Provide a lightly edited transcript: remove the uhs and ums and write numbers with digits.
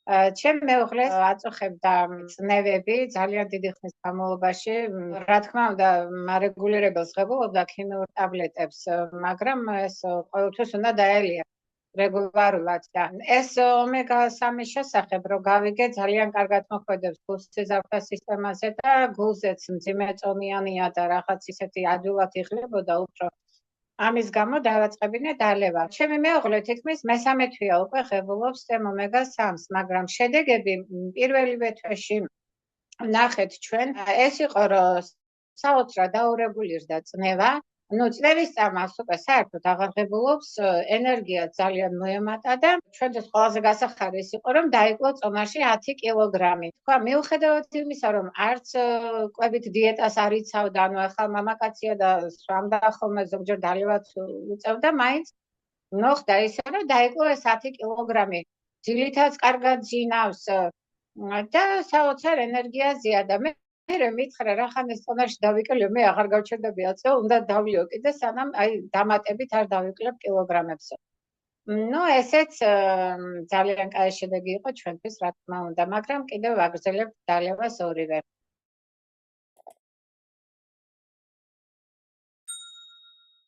ჩემ მეუღლეს აწუხებდა წნევები ძალიან დიდი ხნის განმავლობაში. რა თქმა უნდა, მარეგულირებელს ღებულობდა ქიმიურ ტაბლეტებს, მაგრამ ეს ყოველთვის უნდა დაელია რეგულარულად და ეს ომეგა-3-ის შესახებ რომ გავიგე, ძალიან კარგად მოქმედებს გულ-სისხლძარღვთა სისტემაზე და გულზეც მძიმეწონიანია და რაღაც ისეთი ადვილად იღლებოდა უფრო. ამის გამო დავაწყებინე დალევა. ჩემი მეუღლე თითქმის მესამე თვეა უკვე ღებულობს ომეგა-3-ს, მაგრამ შედეგები პირველივე თვეში ნახეთ ჩვენ. ეს იყო რომ საოცრად დაურეგულირდა წნევა. წნევის წამალს უკვე საერთოდ აღარ ღებულობს, ენერგია ძალიან მოემატა და ჩვენთვის ყველაზე გასახარი ის იყო, რომ დაიკლო წონაში 10 კილოგრამი. თქვა, მიუხედავად იმისა, რომ არც კვებით დიეტას არ იცავდა, ანუ ახლა მამაკაცია და სვამდა ხოლმე ზოგჯერ დალევაც უწევდა, მაინც მოხდა ისე, რომ დაიკლო ეს 10 კილოგრამი. ძილითაც კარგად ძინავს და საოცარ ენერგიაზეა და მე მითხრა რახან ეს წონაში დავიკლებ, მე აღარ გავჩერდები აწევ, უნდა დავლიო კიდე სანამ დამატებით არ დავიკლებ კილოგრამებს. ესეც ძალიან კაი შედეგი იყო ჩვენთვის, რა თქმა უნდა, მაგრამ კიდევ ვაგრძელებთ დალევას ორივე.